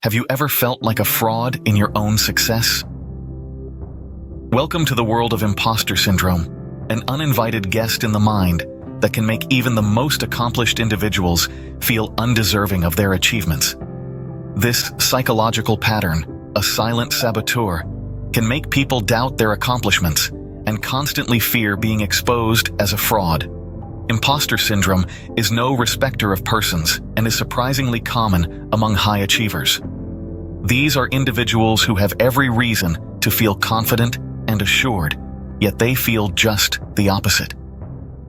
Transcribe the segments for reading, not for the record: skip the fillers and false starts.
Have you ever felt like a fraud in your own success? Welcome to the world of imposter syndrome, an uninvited guest in the mind that can make even the most accomplished individuals feel undeserving of their achievements. This psychological pattern, a silent saboteur, can make people doubt their accomplishments and constantly fear being exposed as a fraud. Imposter syndrome is no respecter of persons and is surprisingly common among high achievers. These are individuals who have every reason to feel confident and assured, yet they feel just the opposite.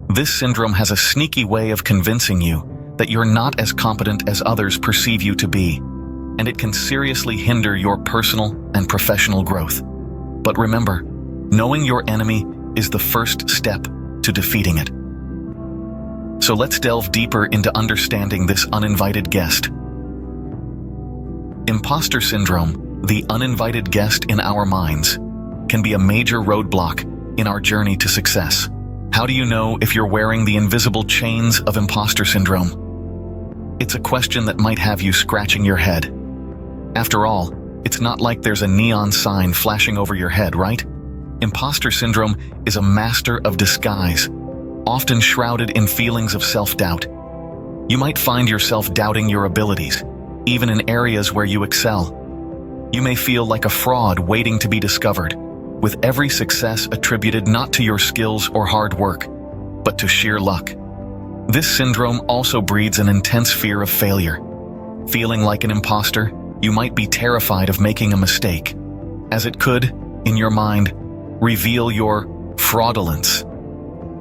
This syndrome has a sneaky way of convincing you that you're not as competent as others perceive you to be, and it can seriously hinder your personal and professional growth. But remember, knowing your enemy is the first step to defeating it. So let's delve deeper into understanding this uninvited guest. Imposter syndrome, the uninvited guest in our minds, can be a major roadblock in our journey to success. How do you know if you're wearing the invisible chains of imposter syndrome? It's a question that might have you scratching your head. After all, it's not like there's a neon sign flashing over your head, right? Imposter syndrome is a master of disguise, often shrouded in feelings of self-doubt. You might find yourself doubting your abilities, even in areas where you excel. You may feel like a fraud waiting to be discovered, with every success attributed not to your skills or hard work, but to sheer luck. This syndrome also breeds an intense fear of failure. Feeling like an imposter, you might be terrified of making a mistake, as it could, in your mind, reveal your fraudulence.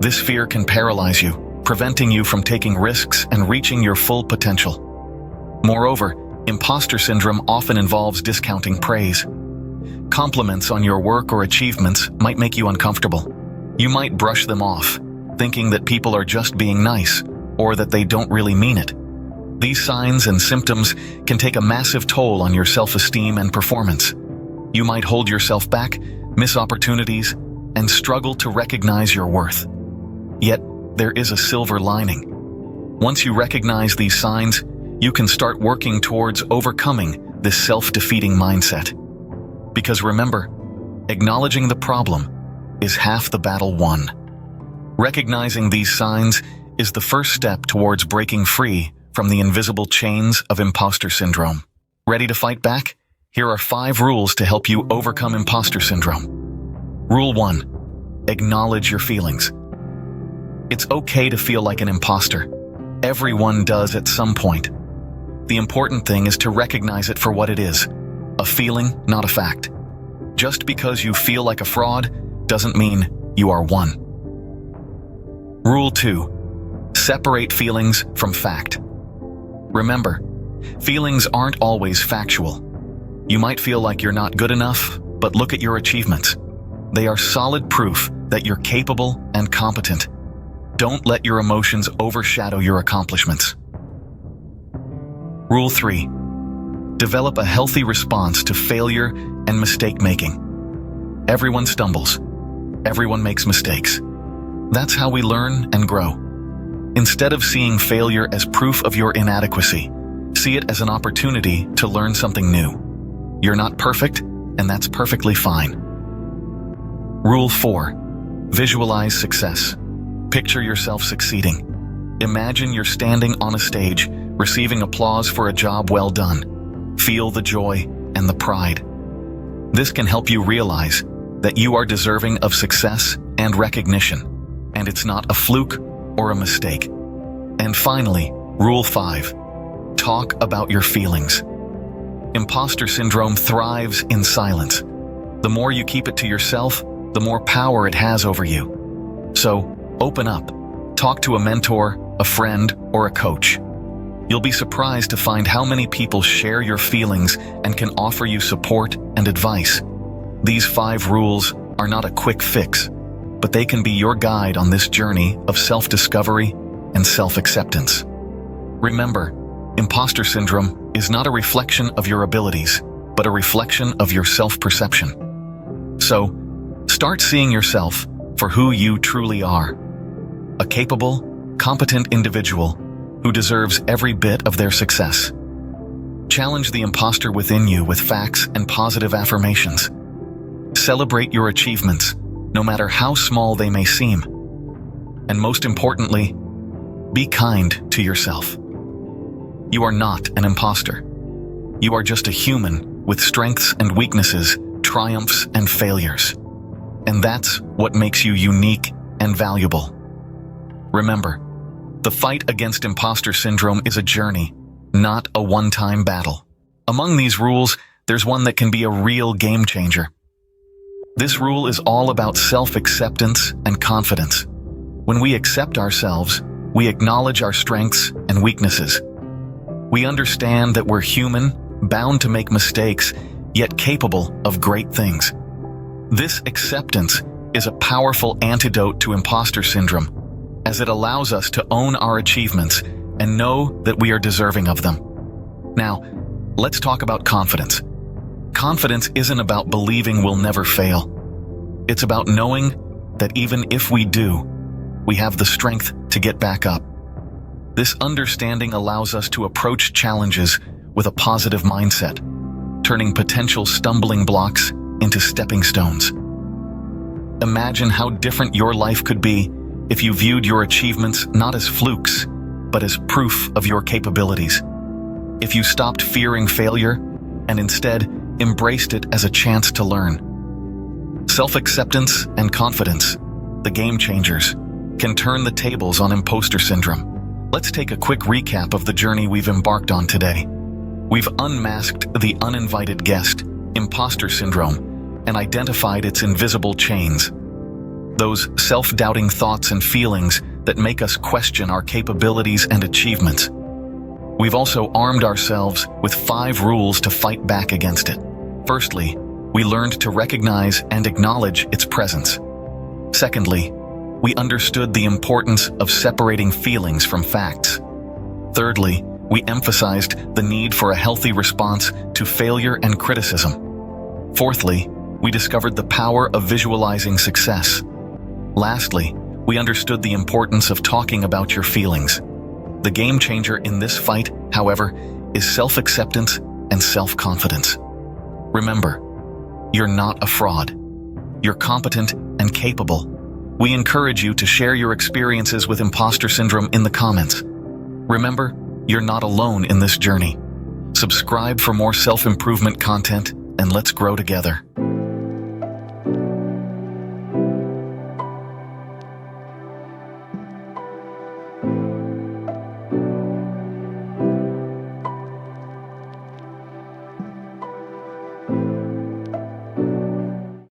This fear can paralyze you, preventing you from taking risks and reaching your full potential. Moreover, imposter syndrome often involves discounting praise. Compliments on your work or achievements might make you uncomfortable. You might brush them off, thinking that people are just being nice, or that they don't really mean it. These signs and symptoms can take a massive toll on your self-esteem and performance. You might hold yourself back, miss opportunities, and struggle to recognize your worth. Yet, there is a silver lining. Once you recognize these signs, you can start working towards overcoming this self-defeating mindset. Because remember, acknowledging the problem is half the battle won. Recognizing these signs is the first step towards breaking free from the invisible chains of imposter syndrome. Ready to fight back? Here are 5 rules to help you overcome imposter syndrome. Rule 1. Acknowledge your feelings. It's okay to feel like an imposter. Everyone does at some point. The important thing is to recognize it for what it is, a feeling, not a fact. Just because you feel like a fraud doesn't mean you are one. Rule 2. Separate feelings from fact. Remember, feelings aren't always factual. You might feel like you're not good enough, but look at your achievements. They are solid proof that you're capable and competent. Don't let your emotions overshadow your accomplishments. Rule 3. Develop a healthy response to failure and mistake-making. Everyone stumbles. Everyone makes mistakes. That's how we learn and grow. Instead of seeing failure as proof of your inadequacy, see it as an opportunity to learn something new. You're not perfect, and that's perfectly fine. Rule 4. Visualize success. Picture yourself succeeding. Imagine you're standing on a stage, receiving applause for a job well done. Feel the joy and the pride. This can help you realize that you are deserving of success and recognition, and it's not a fluke or a mistake. And finally, Rule 5. Talk about your feelings. Imposter syndrome thrives in silence. The more you keep it to yourself, the more power it has over you. So, open up. Talk to a mentor, a friend, or a coach. You'll be surprised to find how many people share your feelings and can offer you support and advice. These 5 rules are not a quick fix, but they can be your guide on this journey of self-discovery and self-acceptance. Remember, imposter syndrome is not a reflection of your abilities, but a reflection of your self-perception. So, start seeing yourself for who you truly are. A capable, competent individual who deserves every bit of their success. Challenge the imposter within you with facts and positive affirmations. Celebrate your achievements, no matter how small they may seem. And most importantly, be kind to yourself. You are not an imposter. You are just a human with strengths and weaknesses, triumphs and failures. And that's what makes you unique and valuable. Remember, the fight against imposter syndrome is a journey, not a one-time battle. Among these rules, there's one that can be a real game changer. This rule is all about self-acceptance and confidence. When we accept ourselves, we acknowledge our strengths and weaknesses. We understand that we're human, bound to make mistakes, yet capable of great things. This acceptance is a powerful antidote to imposter syndrome, as it allows us to own our achievements and know that we are deserving of them. Now, let's talk about confidence. Confidence isn't about believing we'll never fail. It's about knowing that even if we do, we have the strength to get back up. This understanding allows us to approach challenges with a positive mindset, turning potential stumbling blocks into stepping stones. Imagine how different your life could be if you viewed your achievements not as flukes, but as proof of your capabilities. If you stopped fearing failure and instead embraced it as a chance to learn. Self-acceptance and confidence, the game changers, can turn the tables on imposter syndrome. Let's take a quick recap of the journey we've embarked on today. We've unmasked the uninvited guest, imposter syndrome, and identified its invisible chains. Those self-doubting thoughts and feelings that make us question our capabilities and achievements. We've also armed ourselves with 5 rules to fight back against it. Firstly, we learned to recognize and acknowledge its presence. Secondly, we understood the importance of separating feelings from facts. Thirdly, we emphasized the need for a healthy response to failure and criticism. Fourthly, we discovered the power of visualizing success. Lastly, we understood the importance of talking about your feelings. The game changer in this fight, however, is self-acceptance and self-confidence. Remember, you're not a fraud. You're competent and capable. We encourage you to share your experiences with imposter syndrome in the comments. Remember, you're not alone in this journey. Subscribe for more self-improvement content, and let's grow together.